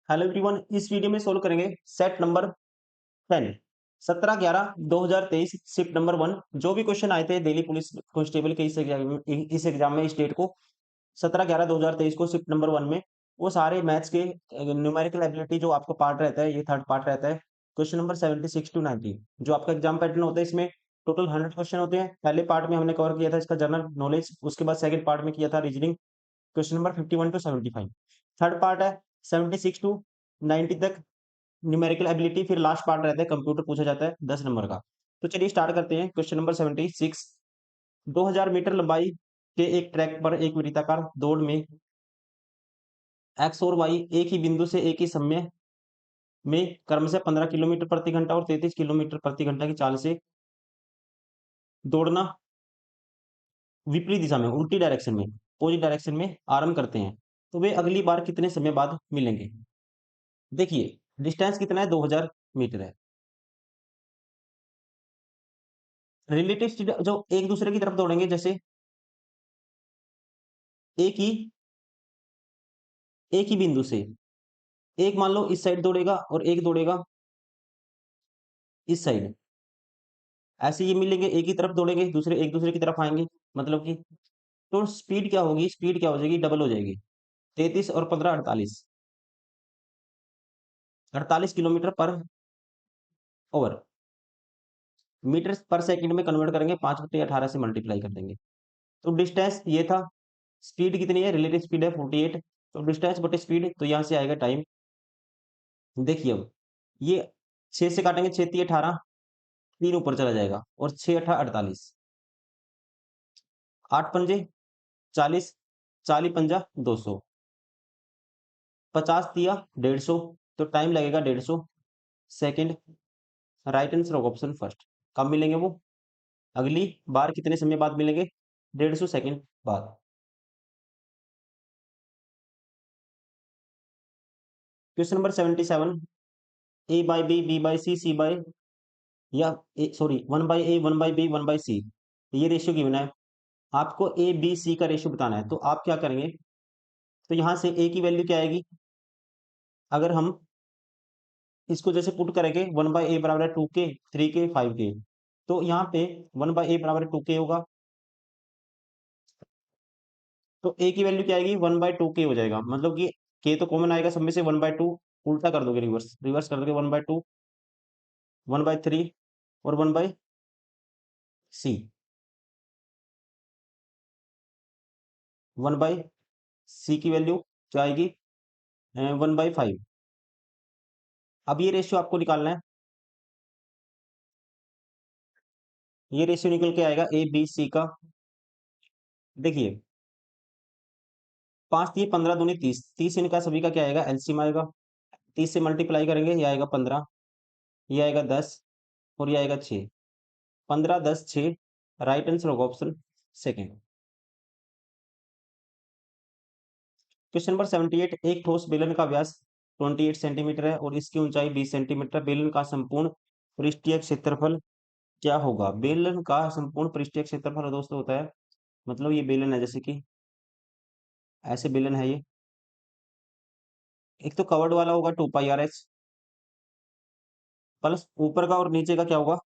Hello everyone, इस video में solve करेंगे सेट नंबर 10 17/11/2023 शिफ्ट नंबर 1। जो भी क्वेश्चन आए थे दिल्ली पुलिस कांस्टेबल के इस एग्जाम में इस डेट को 17/11/2023 को शिफ्ट नंबर 1 में वो सारे मैथ्स के न्यूमेरिकल एबिलिटी जो आपका पार्ट रहता है, ये थर्ड पार्ट रहता है। क्वेश्चन नंबर 76 टू 90 जो आपका एग्जाम पैटर्न होता है, इसमें टोटल 100 क्वेश्चन होते हैं। पहले पार्ट में हमने कवर किया था इसका जनरल नॉलेज, उसके बाद सेकंड पार्ट में किया था reasoning, question number 51 to 75। Third part है 76 टू 90 तक न्यूमेरिकल एबिलिटी, फिर लास्ट पार्ट रहता है कंप्यूटर पूछा जाता है 10 नंबर का। तो चलिए स्टार्ट करते हैं। Question number 76। 2000 मीटर लंबाई के एक ट्रैक पर एक वृत्ताकार दौड़ में एक्स और वाई एक ही बिंदु से एक ही समय में क्रमशः 15 किलोमीटर प्रति घंटा और 33 किलोमीटर प्रति घंटा की चाल से दौड़ना विपरीत दिशा में, उल्टी डायरेक्शन में, अपोजिट डायरेक्शन में आरंभ करते हैं, तो वे अगली बार कितने समय बाद मिलेंगे। देखिए डिस्टेंस कितना है, 2000 मीटर है। रिलेटिव स्पीड जो एक दूसरे की तरफ दौड़ेंगे, जैसे एक ही एक ही बिंदु से, एक मान लो इस साइड दौड़ेगा और एक दौड़ेगा इस साइड, ऐसे ये मिलेंगे, एक ही तरफ दौड़ेंगे, दूसरे एक दूसरे की तरफ आएंगे, मतलब कि तो स्पीड क्या होगी, स्पीड क्या हो जाएगी, डबल हो जाएगी। 33 और 15 48, 48 किलोमीटर पर ओवर, मीटर पर सेकंड में कन्वर्ट करेंगे, 5/18 से मल्टीप्लाई कर देंगे। तो डिस्टेंस ये था। स्पीड कितनी है, रिलेटिव स्पीड है 48, तो डिस्टेंस बटे स्पीड, तो यहाँ से आएगा टाइम। देखिए अब ये 6 से काटेंगे, 6 3 18, 3 ऊपर चला जाएगा और 6 8 48, 8 पंजे 40, 40 पंजा 200, 50 दिया 150, तो टाइम लगेगा 150 second. Right answer option first. कब मिलेंगे वो, अगली बार कितने समय बाद मिलेंगे, 150 सेकंड बाद। Question number 77। A by B, B by C, C by या सॉरी 1/a, 1/b, 1/c, ये रेशियो गिवन है। आपको ए बी सी का रेशियो बताना है, तो आप क्या करेंगे, तो यहाँ से ए की वैल्यू क्या आएगी, अगर हम इसको जैसे पुट करेंगे, 1/a बराबर है 2k, 3k, 5k, तो यहाँ पे 1/a बराबर 2k होगा, तो ए की वैल्यू क्या आएगी, 1/2k हो जाएगा, मतलब कि k तो कॉमन आएगा सब में से, 1/2 उल्टा कर दोगे, रिवर्स रिवर्स कर दोगे, 1/2, 1/3 और 1/c, 1/c की वैल्यू क्या आएगी, 1/5। अब ये रेशियो आपको निकालना है, ये रेशियो निकल के आएगा ए बी सी का। देखिए 5 दिए 15 दूनी 30, 30 इनका सभी का क्या आएगा, एलसीएम आएगा। 30 से मल्टीप्लाई करेंगे, ये आएगा 15, ये आएगा 10 और ये आएगा 6, 15 10 6। राइट आंसर होगा ऑप्शन सेकेंड। Question number 78। एक ठोस बेलन का व्यास 28 सेंटीमीटर है और इसकी ऊंचाई 20 सेंटीमीटर। बेलन का संपूर्ण पृष्ठीय क्षेत्रफल क्या होगा। बेलन का संपूर्ण पृष्ठीय क्षेत्रफल दोस्तों होता है, मतलब ये बेलन है, जैसे कि ऐसे बेलन है ये, एक तो कवर्ड वाला होगा 2πr/h प्लस ऊपर का और नीचे का क्या होगा,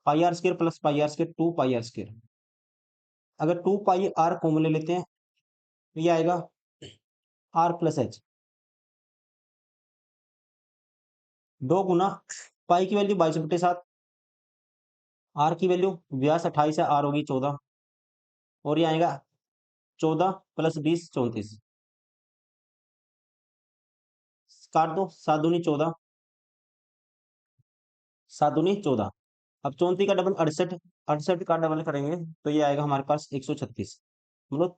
πr² प्लस πr², 2πr²। अगर 2πr कॉमन ले लेते हैं, तो ये आएगा r+h, 2 गुना पाई की वैल्यू 22/7, आर की वैल्यू व्यास 28 है, आर होगी 14, और ये आएगा 14 + 20 34, काट दो, 7 दूनी 14, 7 दूनी 14। अब 34 का डबल 68, 68 का डबल करेंगे तो ये आएगा हमारे पास 136, मतलब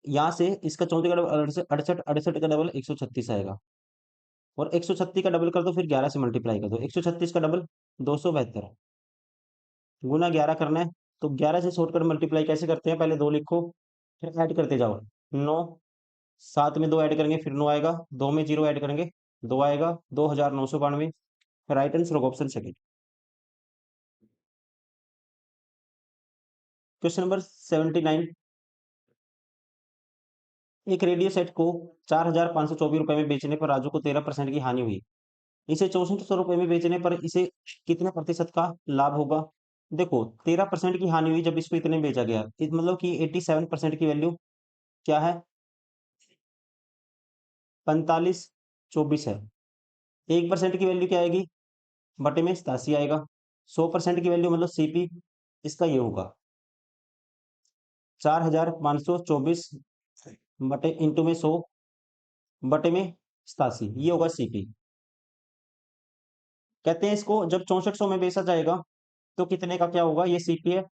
यहाँ से इसका 34 का डबल 68, 68 का डबल 136 आएगा, और 136 का डबल कर दो, फिर 11 से मल्टीप्लाई कर दो, 136 का डबल 272, गुना 11 करना है, तो 11 से शॉर्टकट मल्टीप्लाई कैसे करते हैं, पहले 2 लिखो फिर ऐड करते जाओ, 9, 7 में 2 ऐड करेंगे फिर 9 आएगा, 2 में 0 ऐड करेंगे 2 आएगा, 2992। राइट आंसर होगा ऑप्शन सेकंड। Question number 79। एक रेडियो सेट को 4,524 रुपए में बेचने पर राजू को 13% की हानि हुई। इसे 6400 रुपए में बेचने पर इसे कितने प्रतिशत का लाभ होगा? देखो 13% की हानि हुई जब इसको इतने में बेचा गया, मतलब कि 87% की वैल्यू क्या है? 4524 है। 1% की वैल्यू क्या आएगी? बटे में 87 आएगा। 100% की वैल्यू मतलब सीपी इसका ये होगा 4524 बटे इंटू में 100 बटे में 87, ये होगा सीपी। कहते हैं इसको जब 6400 में बेचा जाएगा तो कितने का क्या होगा? ये सीपी है।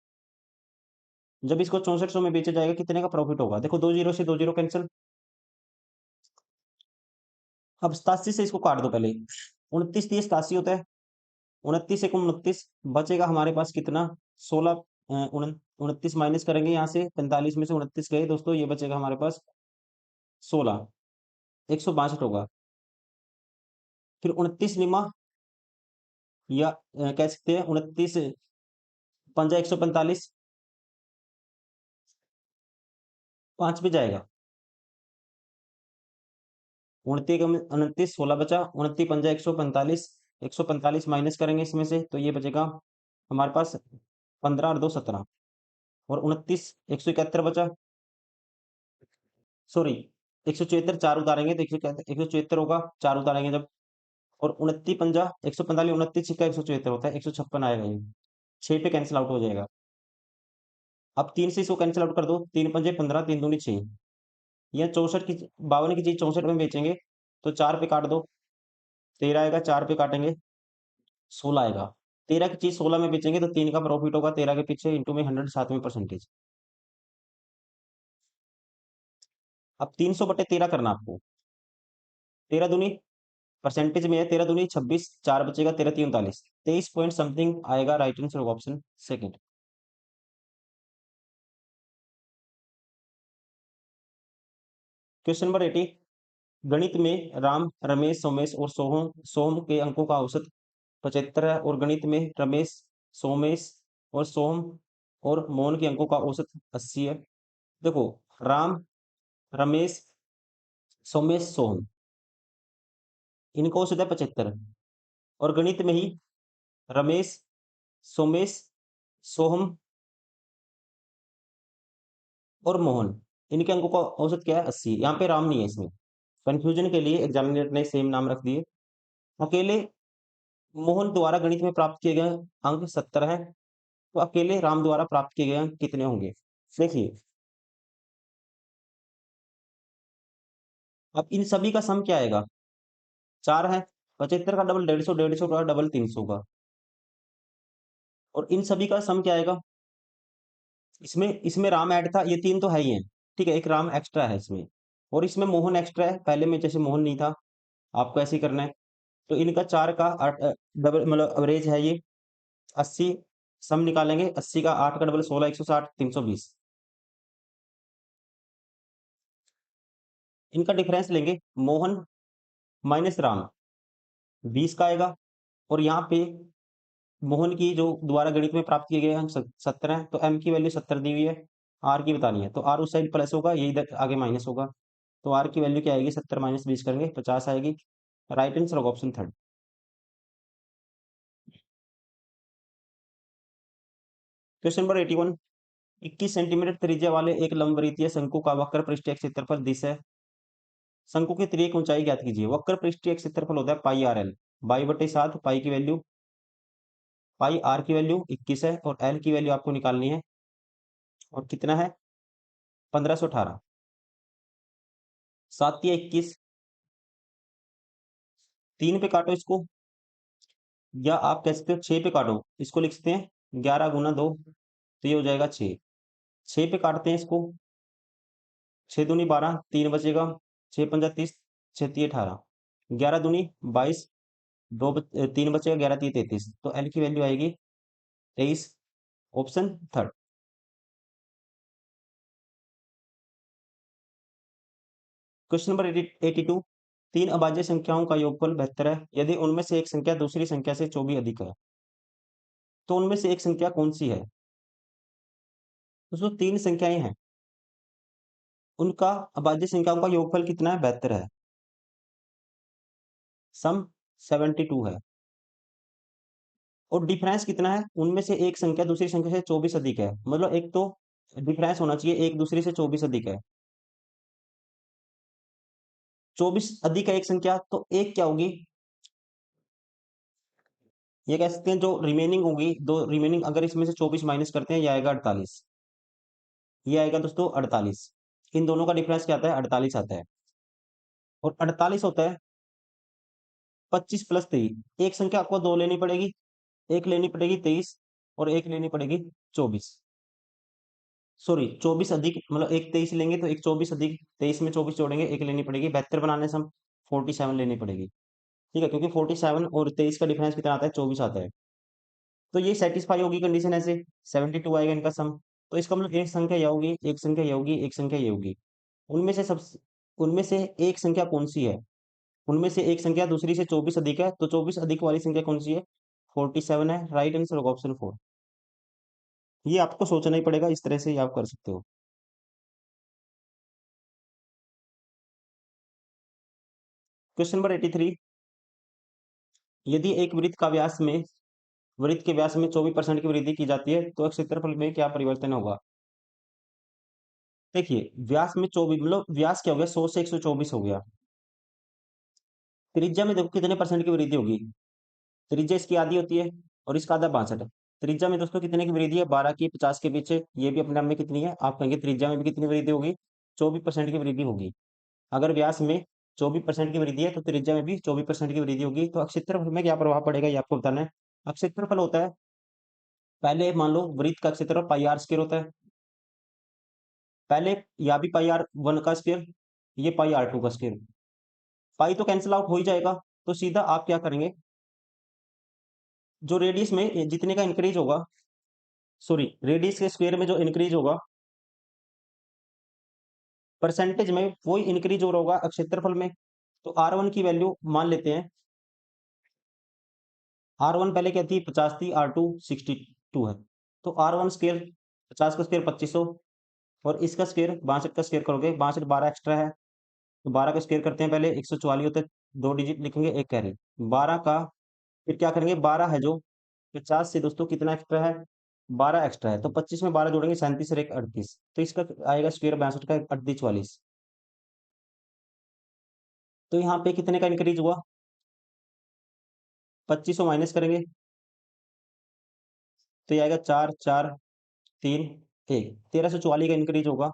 जब इसको 6400 में बेचा जाएगा कितने का प्रॉफिट होगा? देखो दो जीरो से दो जीरो कैंसिल। अब 87 से इसको काट दो पहले। 29 दिए 87 होता है। 29 एक 29 बचेगा हमारे पास कितना? 16। 29 माइनस करेंगे यहाँ से, 45 में से 29 गए दोस्तों, ये बचेगा हमारे पास 16। 162 होगा। फिर 29 निमा या कह सकते हैं 29 पंजा 145, 5 पे जाएगा। 29 16 बचा। 29 पंजा 145, 145 माइनस करेंगे इसमें से तो ये बचेगा हमारे पास 15 और 2 17, और 29 171 बचा। सॉरी 174, 4 उतारेंगे तो 174 होगा, 4 उतारेंगे जब। और 29 पंजा 145, 29 का 174 होता है, 156 आएगा ये। 6 पे कैंसिल आउट हो जाएगा। अब 3 से इसको कैंसिल आउट कर दो। 3 पंजे 15, 3 दूनी 6। यह 64 की 52 की चीज 64 में बेचेंगे तो 4 पे काट दो, 13 आएगा। 4 पे काटेंगे 16 आएगा। 13 की चीज 16 में बेचेंगे तो 3 का प्रॉफिट होगा 13 के पीछे इंटू में 100 7वें परसेंटेज। अब 300 बटे 13 करना आपको। 13 दूनी परसेंटेज में है, 13 दूनी 26, 4 बचेगा, 13 3 39, 23 पॉइंट समथिंग आएगा। Right answer option second. Question number 80। गणित में राम रमेश सोमेश और सोहम सोहम के अंकों का औसत 75 है, और गणित में रमेश सोमेश और सोहम और मोहन के अंकों का औसत 80 है। देखो राम रमेश सोमेश सोहम इनका औसत है 75, और गणित में ही रमेश सोमेश सोहम और मोहन इनके अंकों का औसत क्या है? 80। यहाँ पे राम नहीं है इसमें, कंफ्यूजन के लिए एग्जामिनर ने सेम नाम रख दिए। अकेले मोहन द्वारा गणित में प्राप्त किए गए अंक 70 है, तो अकेले राम द्वारा प्राप्त किए गए अंक कितने होंगे? देखिए अब इन सभी का सम क्या आएगा? 4 है। 75 का डबल 150, 150 का डबल 300 का, और इन सभी का सम क्या आएगा? इसमें इसमें राम ऐड था, ये 3 तो है ही है, ठीक है, एक राम एक्स्ट्रा है इसमें, और इसमें मोहन एक्स्ट्रा है, पहले में जैसे मोहन नहीं था। आपको ऐसे ही करना है। तो इनका 4 का डबल मतलब एवरेज है ये 80। सम निकालेंगे, 80 का 8 का डबल 16, 160, 320। इनका डिफरेंस लेंगे, मोहन माइनस राम 20 का आएगा, और यहाँ पे मोहन की जो द्वारा गणित में प्राप्त किए गए अंक 70 है, तो m की वैल्यू 70 दी हुई है। r की बतानी है, तो r उस साइड प्लस होगा, ये इधर आगे माइनस होगा। तो r की वैल्यू क्या आएगी? 70 माइनस 20 करेंगे 50 आएगी। राइट आंसर होगा option third. Question number 81। 21 centimetre त्रिज्या वाले एक लंबवृत्तीय शंकु का वक्र पृष्ठीय क्षेत्रफल दिस है। शंकु की त्रियक ऊंचाई ज्ञात कीजिए। वक्र पृष्ठीय क्षेत्रफल होता है पाई आर एल, 22/7। पाई की वैल्यू, पाई आर की वैल्यू 21 है, और एल की वैल्यू आपको निकालनी है, और कितना है? 1518। 7 या 21, 3 पे काटो इसको, या आप कह सकते हो 6 पे काटो। इसको लिख सकते हैं 11 गुना 2, तो ये हो जाएगा 6। 6 पे काटते हैं इसको, 6 दूनी 12, 3 बचेगा, 6 पंजा 30, 6 तिये 18, 11 दूनी 22, 3 बचेगा, 11 तिये 33, तो एल की वैल्यू आएगी 23। Option third. Question number 82। 3 अभाज्य संख्याओं का योगफल 72 है, यदि उनमें से एक संख्या दूसरी संख्या से 24 अधिक है, तो उनमें से एक संख्या कौन सी है? उसमें 3 संख्याएं हैं, उनका अभाज्य संख्याओं का योगफल कितना है? 72 है। सम 72 है। और डिफरेंस कितना है? उनमें से एक संख्या दूसरी संख्या से 24 अधिक है। मतलब एक तो डिफरेंस होना चाहिए एक दूसरे से 24 अधिक है। 24 अधिक है एक संख्या, तो एक क्या होगी? ये कह सकते हैं जो रिमेनिंग होगी, दो रिमेनिंग, अगर इसमें से 24 माइनस करते हैं, ये आएगा 48। ये आएगा दोस्तों 48। इन दोनों का डिफरेंस क्या आता है? 48 आता है। और 48 होता है 25 प्लस 3। एक संख्या आपको दो लेनी पड़ेगी, एक लेनी पड़ेगी 23 और एक लेनी पड़ेगी 24। सॉरी 24 अधिक, मतलब एक 23 लेंगे तो एक 24 अधिक 23 में 24 जोड़ेंगे, एक लेनी पड़ेगी 72 बनाने से हम 47 लेनी पड़ेगी। ठीक है, क्योंकि 47 और 23 का डिफरेंस कितना आता है? 24 आता है। तो ये सेटिस्फाई होगी कंडीशन ऐसे, 72 आएगा इनका सम। तो इसका मतलब एक संख्या यह होगी, एक संख्या यह होगी, एक संख्या ये होगी। उनमें से सब उनमें से एक संख्या कौन सी है? उनमें से एक संख्या दूसरी से 24 अधिक है, तो 24 अधिक वाली संख्या कौन सी है? 47 है। राइट आंसर होगा ऑप्शन 4। ये आपको सोचना ही पड़ेगा, इस तरह से ही आप कर सकते हो। Question number 83। यदि एक वृत्त का व्यास में वृत्त के व्यास में 24% की वृद्धि की जाती है, तो क्षेत्रफल में क्या परिवर्तन होगा? देखिए व्यास में 24, मतलब व्यास क्या हो गया? 100 से 124 हो गया। त्रिज्या में देखो कितने परसेंट की वृद्धि होगी? त्रिज्या इसकी आधी होती है और इसका आधा 62। त्रिज्या में दोस्तों कितने की वृद्धि है? 12 की 50 के पीछे। ये भी अपने आप में कितनी है? आप कहेंगे त्रिज्या में भी कितनी वृद्धि होगी? 24% की वृद्धि होगी। अगर व्यास में 24% की वृद्धि है तो त्रिज्या में भी 24% की वृद्धि होगी। तो क्षेत्रफल में क्या प्रभाव पड़ेगा ये आपको बताना है। क्षेत्रफल होता है, पहले मान लो वृत्त का क्षेत्रफल पाई आर स्क्वायर होता है। पहले या भी पाई आर वन का स्क्वायर, ये पाई आर टू का स्क्वायर। पाई तो कैंसिल आउट हो ही जाएगा, तो सीधा आप क्या करेंगे? जो रेडियस में जितने का इंक्रीज होगा, सॉरी रेडियस के स्क्वायर में जो इंक्रीज होगा परसेंटेज में, वही इंक्रीज हो रहा होगा क्षेत्रफल में। तो R1 की वैल्यू मान लेते हैं। R1 पहले क्या थी? 50 थी। R2 62 है। तो R1 स्क्वायर 50 का स्क्वायर 2500 और इसका स्क्वायर 62 का स्क्वायर करोगे, 62 12 एक्स्ट्रा है तो 12 का स्क्वायर करते हैं पहले, 144 होता है। दो डिजिट लिखेंगे, एक कैरी 12 का। फिर क्या करेंगे? 12 है जो 50 से दोस्तों कितना एक्स्ट्रा है? 12 एक्स्ट्रा है, तो 25 में 12 जोड़ेंगे, 37 और एक 38। तो इसका आएगा स्क्वायर 62 का 38 44। तो यहाँ पे कितने का इंक्रीज हुआ? 2500 माइनस करेंगे तो ये आएगा 4 4 3 1। 1344 का इंक्रीज होगा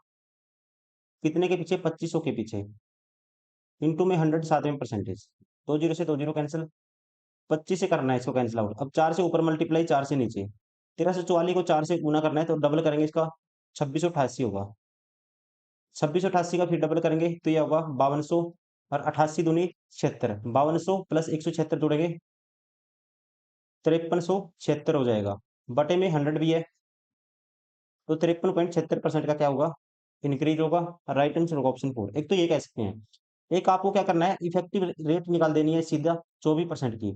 कितने के पीछे? 2500 के पीछे। इंटू में 100 साथ में परसेंटेज। दो जीरो से दो जीरो कैंसिल, 25 से करना है इसको कैंसिल आउट। अब 4 से ऊपर मल्टीप्लाई, 4 से नीचे। 1344 को 4 से गुना करना है तो डबल करेंगे इसका, 2688 होगा। 2688 का फिर डबल करेंगे तो ये होगा 5200 और 88 दूनी 76। 5200 प्लस 176 जोड़ेंगे 5376 हो जाएगा। बटे में 100 भी है, तो 53.76% का क्या होगा? इंक्रीज होगा। राइट आंसर होगा ऑप्शन 4। एक तो ये कह सकते हैं। एक आपको क्या करना है? इफेक्टिव रेट निकाल देनी है सीधा 24% की।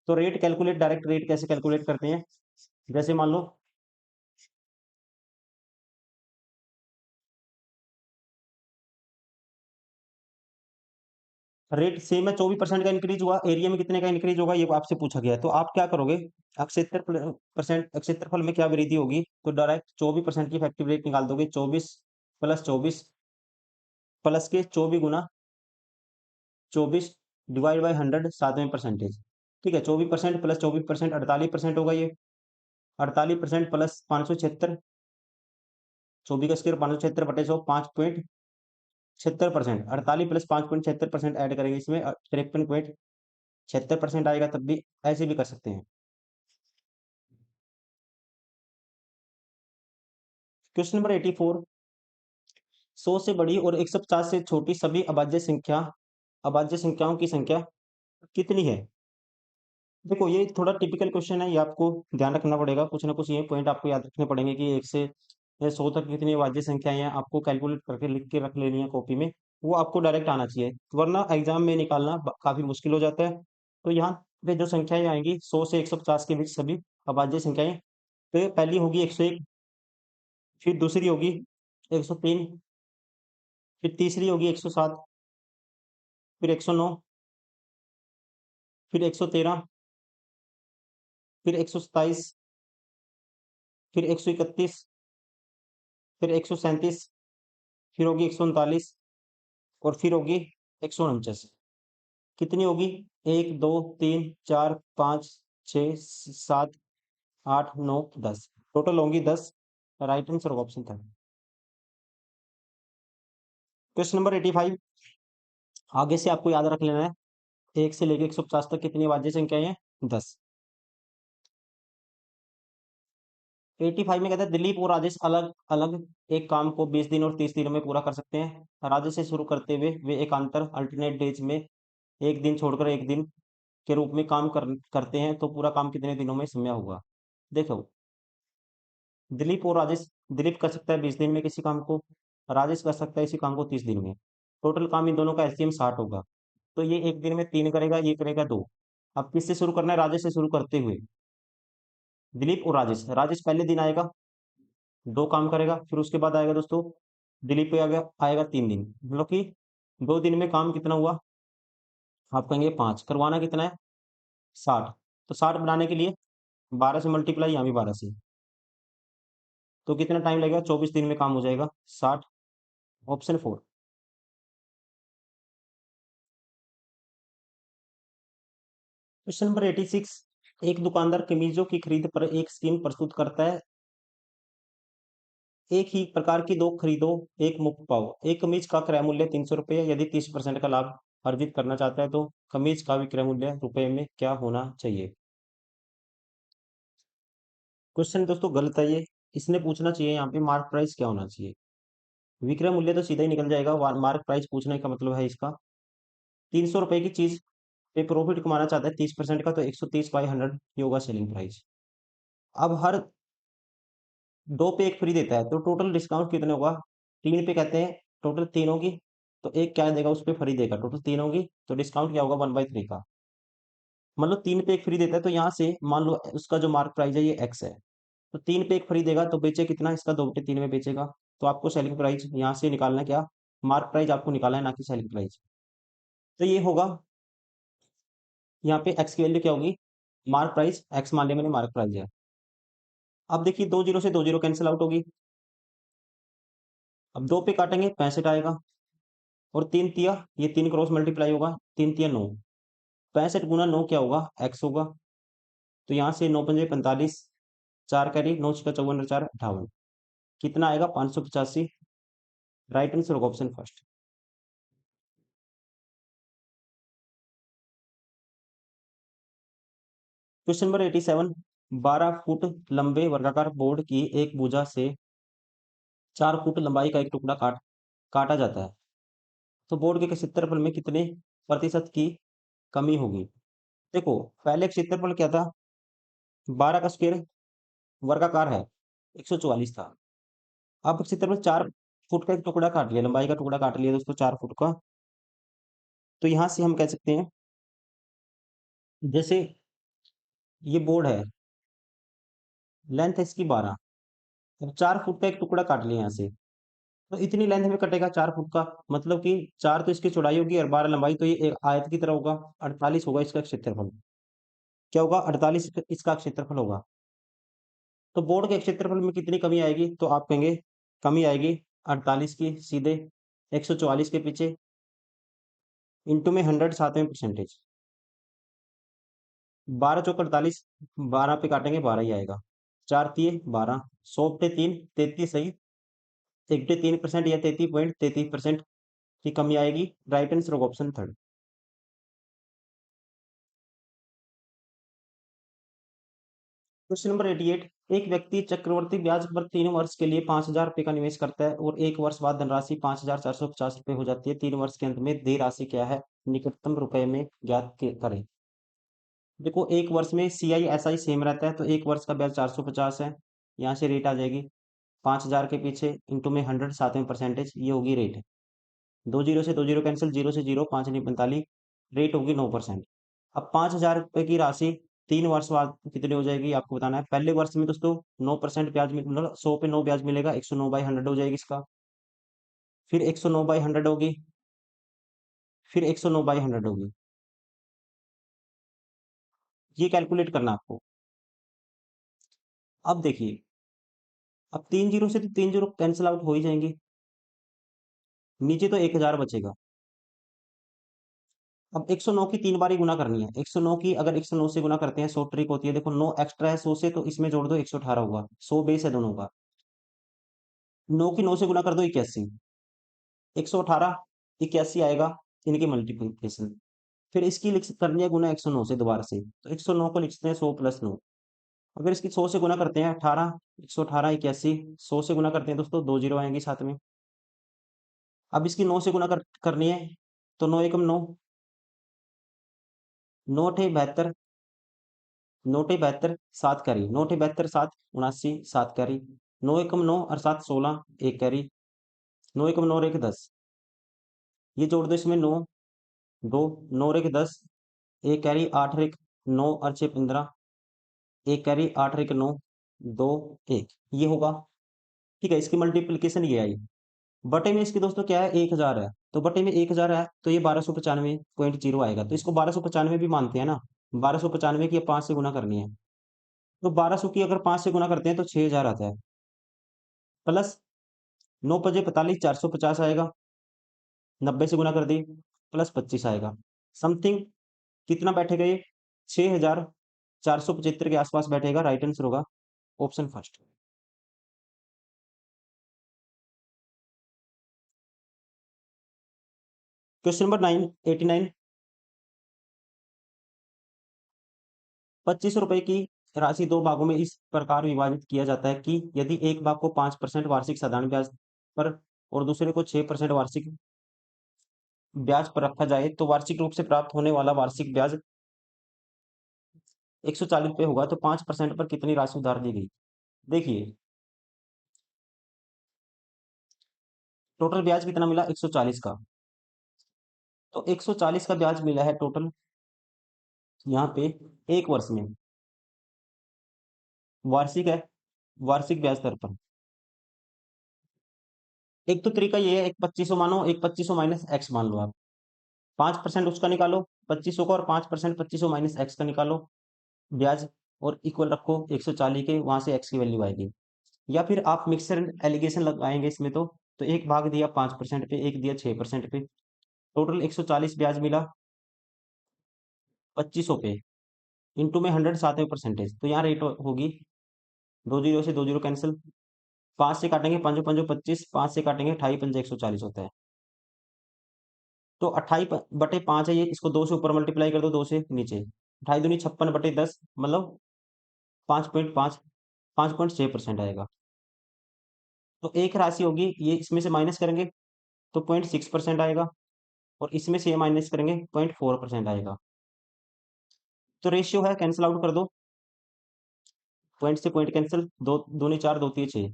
तो रेट कैलकुलेट, डायरेक्ट रेट कैसे कैलकुलेट करते हैं? जैसे मान लो रेट सेम है, 24% का इंक्रीज हुआ, एरिया में कितने का इंक्रीज होगा ये आपसे पूछा गया है। तो आप क्या करोगे? क्षेत्रफल में क्या वृद्धि होगी? तो डायरेक्ट 24% की इफेक्टिव रेट निकाल दोगे। 24 प्लस 24 प्लस के 24 गुना 24 डिवाइड बाई 100 सातवें परसेंटेज। ठीक है, 24% प्लस 24% 48% होगा ये। 48% प्लस 576, 24 का स्क्वायर 576 बटे 100, 5.76%। 48 प्लस 5.76% ऐड करेंगे इसमें, 53.76% आएगा। तब भी ऐसे भी कर सकते हैं। Question number 84। 100 से बड़ी और 150 से छोटी सभी अभाज्य संख्याओं की संख्या कितनी है? देखो ये थोड़ा टिपिकल क्वेश्चन है, ये आपको ध्यान रखना पड़ेगा। कुछ ना कुछ ये पॉइंट आपको याद रखने पड़ेंगे कि 1 से 100 तक कितनी अभाज्य संख्याएं हैं, आपको कैलकुलेट करके लिख के रख लेनी है कॉपी में। वो आपको डायरेक्ट आना चाहिए, वरना एग्जाम में निकालना काफी मुश्किल हो जाता है। तो यहाँ पे जो संख्याएं आएंगी 100 से 150 के बीच सभी अभाज्य संख्याएं, तो पहली होगी 101, फिर दूसरी होगी 103, फिर तीसरी होगी 107, फिर 109, फिर 113, फिर 127, फिर 131, फिर 137, फिर होगी 139 और फिर होगी 149। कितनी होगी? 1 2 3 4 5 6 7 8 9 10, टोटल होंगी 10। राइट आंसर होगा ऑप्शन था। क्वेश्चन नंबर 85, आगे से आपको याद रख लेना है, 1 से लेकर 150 तक कितनी अभाज्य संख्याएं हैं? 10। 85 में कहता है दिलीप और राजेश अलग अलग एक काम को 20 दिन और 30 दिनों में पूरा कर सकते हैं। राजेश से शुरू करते हुए वे एकांतर अल्टरनेट डेज में एक दिन छोड़कर एक दिन के रूप में काम करते हैं, तो पूरा काम कितने दिनों में समय होगा? देखो, दिलीप और राजेश, दिलीप कर सकता है 20 दिन में किसी काम को, राजेश कर सकता है इसी काम को 30 दिन में। टोटल काम इन दोनों का एलसीएम 60 होगा। तो ये एक दिन में 3 करेगा, ये करेगा 2। अब किससे शुरू करना है? राजेश से शुरू करते हुए। दिलीप और राजेश, राजेश पहले दिन आएगा, 2 काम करेगा, फिर उसके बाद आएगा दोस्तों दिलीप पे आएगा आएगा 3 दिन, मतलब कि 2 दिन में काम कितना हुआ? आप कहेंगे 5, करवाना कितना है? 60। तो 60 बनाने के लिए 12 से मल्टीप्लाई, यहाँ भी 12 से, तो कितना टाइम लगेगा? 24 दिन में काम हो जाएगा 60। ऑप्शन 4। क्वेश्चन नंबर 86, एक दुकानदार कमीजों की खरीद पर एक स्कीम प्रस्तुत करता है। एक ही प्रकार की 2 खरीदो, एक मुफ्त पाओ। एक कमीज का क्रय मूल्य 300 रुपये, यदि 30% का लाभ अर्जित करना चाहता है तो कमीज का विक्रय मूल्य रुपए में क्या होना चाहिए? क्वेश्चन दोस्तों गलत है ये। इसने पूछना चाहिए यहाँ पे मार्क प्राइस क्या होना चाहिए। विक्रय मूल्य तो सीधा ही निकल जाएगा, मार्क प्राइस पूछने का मतलब है इसका 300 रुपए की चीज पे प्रॉफिट कमाना चाहता है 30% का, तो 130/100 ये होगा सेलिंग प्राइस। अब हर 2 पे एक फ्री देता है, तो टोटल डिस्काउंट कितने होगा? 3 पे कहते हैं टोटल 3 होगी, तो एक क्या देगा उस पे फ्री देगा, टोटल 3 होगी, तो डिस्काउंट क्या होगा? 1/3 का। मतलब 3 पे एक फ्री देता है, तो यहाँ से मान लो उसका जो मार्क प्राइस है ये एक्स है, तो 3 पे एक फ्री देगा तो बेचे कितना? इसका 2/3 में बेचेगा। तो आपको सेलिंग प्राइस यहाँ से निकालना है, क्या? मार्क प्राइस आपको निकालना है, ना कि सेलिंग प्राइस। तो ये होगा, यहाँ पे एक्स की वैल्यू क्या होगी? मार्क प्राइस, एक्स मान लिया मैंने मार्क प्राइस है। अब देखिए 2 जीरो से 2 जीरो कैंसिल आउट होगी। अब 2 पे काटेंगे 65 आएगा, और 3 तिया, ये 3 क्रॉस मल्टीप्लाई होगा, 3 तिया 9, 65 गुना 9 क्या होगा? एक्स होगा। तो यहाँ से 9 पंजे 45, 4 कैरी, 9 छक्का 54 4 58, कितना आएगा? 585। राइट आंसर होगा option first. Question number 87, 12 foot लंबे वर्गाकार बोर्ड की एक भुजा से 4 फुट लंबाई का एक टुकड़ा काटा जाता है, तो बोर्ड के क्षेत्रफल में कितने प्रतिशत की कमी होगी? देखो, पहले क्षेत्रफल क्या था? 12 का स्क्वायर वर्गाकार है, 144 था। अब क्षेत्रफल 4 फुट का एक टुकड़ा काट लिया, लंबाई का टुकड़ा काट लिया दोस्तों 4 फुट का, तो यहाँ से हम कह सकते हैं, जैसे ये बोर्ड है, लेंथ है इसकी 12, अब 4 फुट का एक टुकड़ा काट लिया यहाँ से, तो इतनी लेंथ में कटेगा 4 फुट का, मतलब कि 4 तो इसकी चौड़ाई होगी और 12 लंबाई, तो ये एक आयत की तरह होगा। 48 होगा इसका क्षेत्रफल। क्या होगा? 48 इसका क्षेत्रफल होगा। तो बोर्ड के क्षेत्रफल में कितनी कमी आएगी? तो आप कहेंगे कमी आएगी 48 की, सीधे 144 के पीछे इंटू में 100 साथ में परसेंटेज, 12 चौक 48, 12 पे काटेंगे 12 ही आएगा, 4 तिये 12, 100 पे 3 33 सही, 1/3% या 33.33% की कमी आएगी। राइट आंसर होगा ऑप्शन थर्ड। क्वेश्चन नंबर 88, एक व्यक्ति चक्रवर्ती ब्याज पर 3 वर्ष के लिए 5,000 रुपये का निवेश करता है और 1 वर्ष बाद धनराशि 5,450 रुपये हो जाती है। 3 वर्ष के अंत में देय राशि क्या है? निकटतम रुपए में ज्ञात करें। देखो, 1 वर्ष में सी आई एस आई सेम रहता है, तो 1 वर्ष का ब्याज 450 है, यहाँ से रेट आ जाएगी 5,000 के पीछे इंटू में 100 साथ में परसेंटेज, ये होगी रेट। 2 जीरो से 2 जीरो कैंसिल, 0 से 0, 5 नहीं 45, रेट होगी 9%। अब 5,000 रुपये की राशि 3 वर्ष बाद कितनी हो जाएगी आपको बताना है। पहले वर्ष में दोस्तों 9% ब्याज मतलब 100 पे 9 ब्याज मिलेगा, 109/100 हो जाएगी इसका। फिर 109/100 होगी, फिर 109/100 होगी। ये कैलकुलेट करना आपको। अब देखिए, अब 3 जीरो से तो 3 जीरो कैंसिल आउट हो ही जाएंगे, नीचे तो 1000 बचेगा। अब 109 की 3 बारी गुना करनी है। 109 की अगर 109 से गुना करते हैं, 100 ट्रिक होती है, देखो 9 एक्स्ट्रा है 100 से, तो इसमें जोड़ दो 118 होगा, 100 बेस है दोनों का। 9 की 9 से गुना कर दो 81, 118 81 आएगा, इनकी मल्टीप्लीकेशन। फिर इसकी लिख करनी है गुना 109 से दोबारा से, तो 109 को लिखते हैं 100 प्लस 9। अगर इसकी 100 से गुना करते हैं 18, 118 81, 100 से गुना करते हैं दोस्तों, 2 जीरो आएंगे साथ में। अब इसकी 9 से गुना करनी है, तो 9 एकम 9, 9 अठे 72, 9 अठे 72, 7 कैरी, 9 अठे 72 7 79, 7 कैरी, 9 एकम 9 और 7 16, 1 कैरी, 9 एकम 9 और 1 10, ये जोड़ दो इसमें 9 2, 9 और 1 10, 1 कैरी, 8 और 1 9 और 6 15, 1 कैरी, 8 और 1 9 2 1, ये होगा। ठीक है, इसकी मल्टीप्लीकेशन ये आई। बटे में इसके दोस्तों क्या है, 1000 है, तो बटे में 1000 है, तो ये 1295.0 आएगा, तो इसको 1295 भी मानते हैं ना। 1295 की 5 से गुना करनी है, तो 1200 की अगर 5 से गुना करते हैं तो 6000 आता है, प्लस 9 पजे 45, 450 आएगा, 90 से गुना कर दी, प्लस 25 आएगा, समथिंग कितना बैठेगा ये, 6475 के आसपास बैठेगा। राइट आंसर होगा ऑप्शन फर्स्ट। क्वेश्चन नंबर 989, 25 रुपए की राशि दो भागों में इस प्रकार विभाजित किया जाता है कि यदि एक भाग को 5% वार्षिक साधारण ब्याज पर और दूसरे को 6% वार्षिक ब्याज पर रखा जाए, तो वार्षिक रूप से प्राप्त होने वाला वार्षिक ब्याज 140 रुपये होगा। तो 5% पर कितनी राशि उधार दी गई। देखिए, टोटल ब्याज कितना मिला, 140 का, तो 140 का ब्याज मिला है टोटल यहाँ पे एक वर्ष में, वार्षिक है, वार्षिक ब्याज दर पर। एक तो तरीका ये है, एक 2500 मानो, एक 2500 माइनस एक्स मान लो आप, 5% उसका निकालो 2500 का, और 5% 2500 माइनस एक्स का निकालो ब्याज, और इक्वल रखो 140 के, वहां से एक्स की वैल्यू आएगी। या फिर आप मिक्सर एलिगेशन लगाएंगे इसमें, तो एक भाग दिया 5% पे, एक दिया 6% पे, टोटल 140 ब्याज मिला 2500 पे, इंटू में 100 सातवें परसेंटेज, तो यहाँ रेट होगी, 2 जीरो से 2 जीरो कैंसिल, 5 से काटेंगे, पंजो पंजो 25, 5 से काटेंगे, 28 पंजे 140 होता है, तो 28/5 है ये, इसको 2 से ऊपर मल्टीप्लाई कर दो, 2 से नीचे, 28 दूनी 56/10, मतलब 5.5, 5.6% आएगा। तो एक राशि होगी ये, इसमें से माइनस करेंगे तो 0.6% आएगा, और इसमें से ये माइनस करेंगे 0.4% आएगा। तो रेशियो है, कैंसिल आउट कर दो, पॉइंट से पॉइंट कैंसिल, दो दूनी 4, दो तीन 6,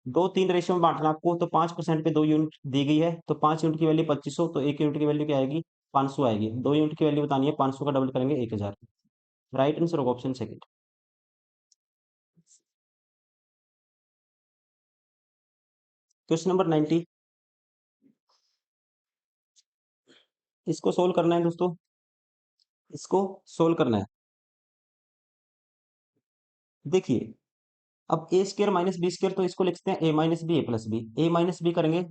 2 3 रेशियो में बांटना आपको, तो 5% पे 2 यूनिट दी गई है, तो 5 यूनिट की वैल्यू 2500, तो 1 यूनिट की वैल्यू क्या आएगी, 500 आएगी। 2 यूनिट की वैल्यू बतानी है, 500 का डबल करेंगे 1000। राइट आंसर होगा ऑप्शन सेकंड। क्वेश्चन नंबर 90, इसको सोल्व करना है दोस्तों, इसको सोल्व करना है। देखिए, अब ए स्क्र माइनस बी स्क्र, तो इसको लिखते हैं ए माइनस बी ए प्लस बी, ए माइनस बी करेंगे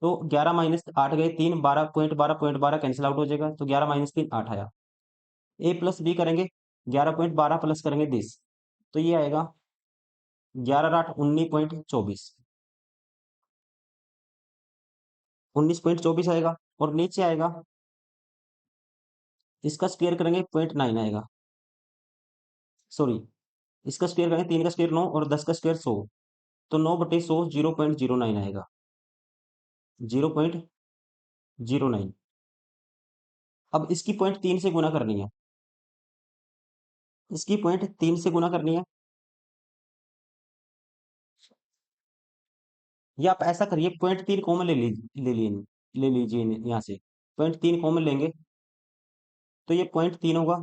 तो 11 माइनस 8 गए 3, 12.12 कैंसिल आउट हो जाएगा, तो 11 माइनस 3 8 आया। ए प्लस बी करेंगे, 11.12 प्लस करेंगे 10, तो ये आएगा 11 8 19.24, 19.24 आएगा। और नीचे आएगा, इसका स्क्वायर करेंगे 0.9 आएगा, सॉरी, इसका स्क्वायर करेंगे, 3 का स्क्वायर 9 और 10 का स्क्वायर 100, तो 9/100 0.09 आएगा, 0.09। अब इसकी 0.3 से गुना करनी है, इसकी 0.3 से गुना करनी है, या आप ऐसा करिए 0.3 कॉमन ले लीजिए यहाँ से, 0.3 कॉमन लेंगे, तो ये 0.3 होगा,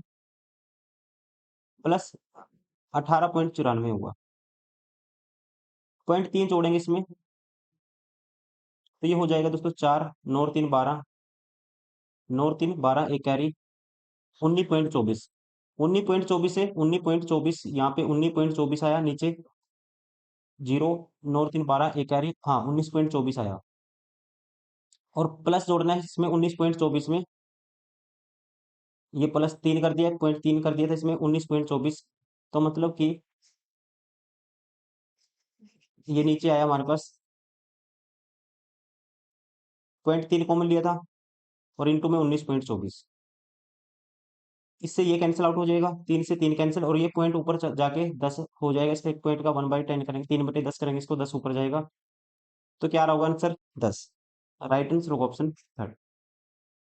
प्लस 18.94 होगा, 0.3 जोड़ेंगे इसमें, तो ये हो जाएगा दोस्तों 4 9 और 3 12, 9 और 3 12, एक कैरी 19.24। 19.24 है, 19.24 यहाँ पे 19.24 आया नीचे, 0 9 और 3 12, एक कैरी, हाँ 19.24 आया। और प्लस जोड़ना है इसमें 19.24 में, ये प्लस 3 कर दिया, 0.3 कर दिया था इसमें 19.24, तो मतलब कि ये नीचे आया हमारे पास 0.3 कॉमन लिया था और इंटू में 19.24, इससे ये कैंसिल आउट हो जाएगा, 3 से 3 कैंसिल, और ये पॉइंट ऊपर जाके 10 हो जाएगा, इसका एक पॉइंट का 1/10 करेंगे, 3/10 करेंगे इसको, 10 ऊपर जाएगा, तो क्या रहा होगा आंसर 10। राइट आंसर होगा ऑप्शन थर्ड।